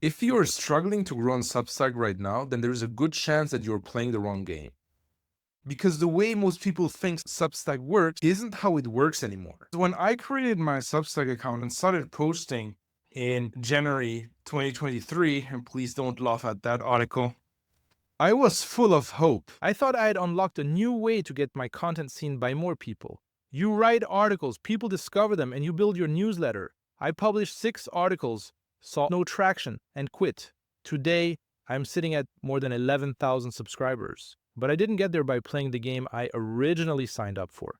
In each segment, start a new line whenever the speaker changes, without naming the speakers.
If you are struggling to grow on Substack right now, then there's a good chance that you're playing the wrong game. Because the way most people think Substack works isn't how it works anymore. When I created my Substack account and started posting in January 2023, and please don't laugh at that article, I was full of hope. I thought I had unlocked a new way to get my content seen by more people. You write articles, people discover them, and you build your newsletter. I published 6 articles, saw no traction, and quit. Today, I'm sitting at more than 11,000 subscribers. But I didn't get there by playing the game I originally signed up for.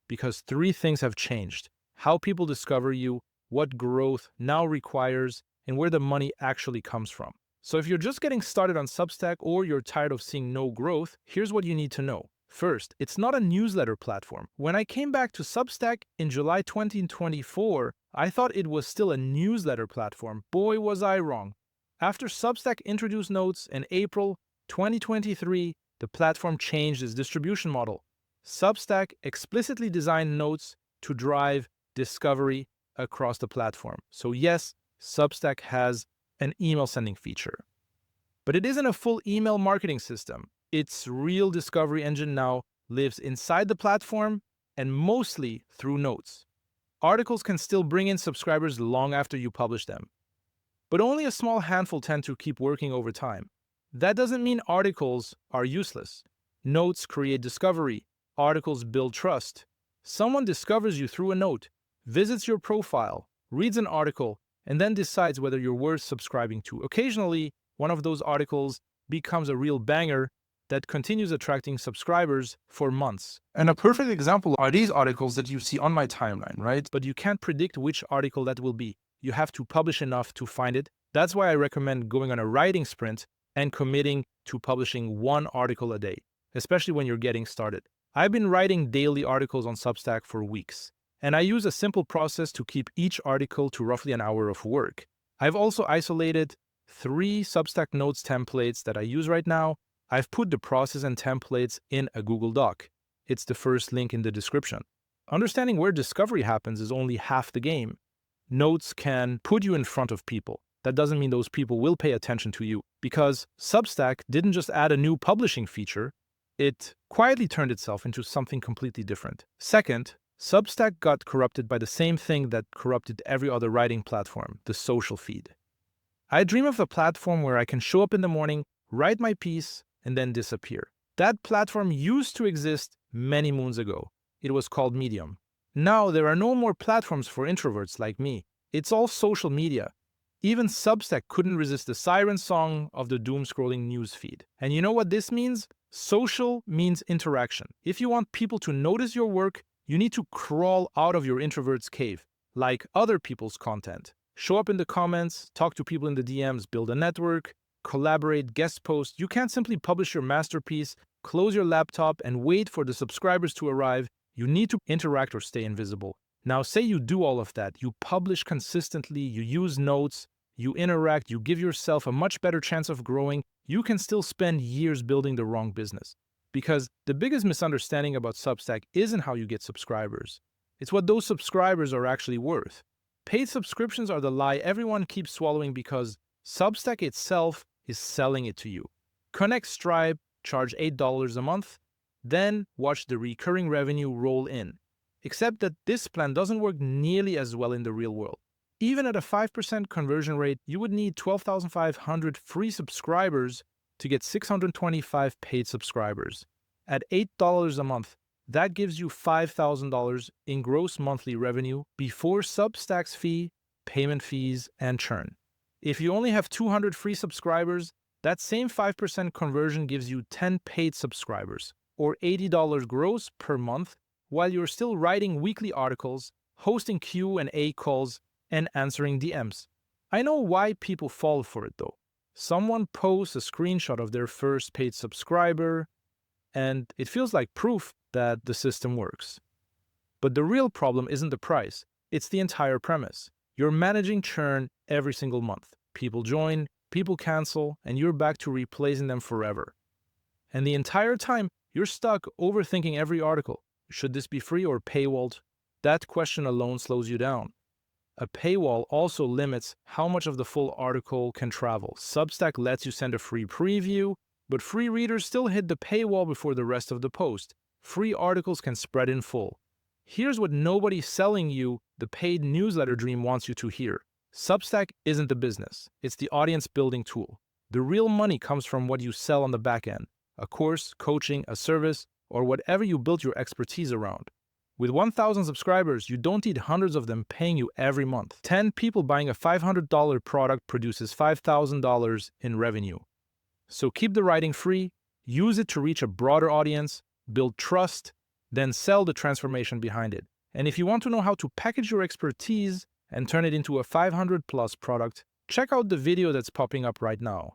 Because 3 things have changed: how people discover you, what growth now requires, and where the money actually comes from. So if you're just getting started on Substack or you're tired of seeing no growth, here's what you need to know. First, it's not a newsletter platform. When I came back to Substack in July 2024, I thought it was still a newsletter platform. Boy, was I wrong. After Substack introduced Notes in April 2023, the platform changed its distribution model. Substack explicitly designed Notes to drive discovery across the platform. So yes, Substack has an email sending feature. But it isn't a full email marketing system. Its real discovery engine now lives inside the platform and mostly through Notes. Articles can still bring in subscribers long after you publish them, but only a small handful tend to keep working over time. That doesn't mean articles are useless. Notes create discovery. Articles build trust. Someone discovers you through a note, visits your profile, reads an article, and then decides whether you're worth subscribing to. Occasionally, one of those articles becomes a real banger that continues attracting subscribers for months. And a perfect example are these articles that you see on my timeline, right? But you can't predict which article that will be. You have to publish enough to find it. That's why I recommend going on a writing sprint and committing to publishing 1 article a day, especially when you're getting started. I've been writing daily articles on Substack for weeks, and I use a simple process to keep each article to roughly an hour of work. I've also isolated 3 Substack Notes templates that I use right now. I've put the process and templates in a Google Doc. It's the first link in the description. Understanding where discovery happens is only half the game. Notes can put you in front of people. That doesn't mean those people will pay attention to you, because Substack didn't just add a new publishing feature, it quietly turned itself into something completely different. Second, Substack got corrupted by the same thing that corrupted every other writing platform: the social feed. I dream of a platform where I can show up in the morning, write my piece, and then disappear. That platform used to exist many moons ago. It was called Medium. Now there are no more platforms for introverts like me. It's all social media. Even Substack couldn't resist the siren song of the doom-scrolling newsfeed. And you know what this means? Social means interaction. If you want people to notice your work, you need to crawl out of your introvert's cave, like other people's content. Show up in the comments, talk to people in the DMs, build a network, collaborate, guest post. You can't simply publish your masterpiece, close your laptop, and wait for the subscribers to arrive. You need to interact or stay invisible. Now, say you do all of that. You publish consistently, you use notes, you interact, you give yourself a much better chance of growing. You can still spend years building the wrong business. Because the biggest misunderstanding about Substack isn't how you get subscribers. It's what those subscribers are actually worth. Paid subscriptions are the lie everyone keeps swallowing because Substack itself is selling it to you. Connect Stripe, charge $8 a month, then watch the recurring revenue roll in. Except that this plan doesn't work nearly as well in the real world. Even at a 5% conversion rate, you would need 12,500 free subscribers to get 625 paid subscribers. At $8 a month, that gives you $5,000 in gross monthly revenue before Substack's fee, payment fees, and churn. If you only have 200 free subscribers, that same 5% conversion gives you 10 paid subscribers, or $80 gross per month, while you're still writing weekly articles, hosting Q&A calls, and answering DMs. I know why people fall for it though. Someone posts a screenshot of their first paid subscriber, and it feels like proof that the system works. But the real problem isn't the price, it's the entire premise. You're managing churn every single month. People join, people cancel, and you're back to replacing them forever. And the entire time, you're stuck overthinking every article. Should this be free or paywalled? That question alone slows you down.
A paywall also limits how much of the full article can travel. Substack lets you send a free preview, but free readers still hit the paywall before the rest of the post. Free articles can spread in full. Here's what nobody selling you the paid newsletter dream wants you to hear. Substack isn't the business, it's the audience building tool. The real money comes from what you sell on the back end, a course, coaching, a service, or whatever you built your expertise around. With 1,000 subscribers, you don't need hundreds of them paying you every month. 10 people buying a $500 product produces $5,000 in revenue. So keep the writing free, use it to reach a broader audience, build trust, then sell the transformation behind it. And if you want to know how to package your expertise and turn it into a 500+ product, check out the video that's popping up right now.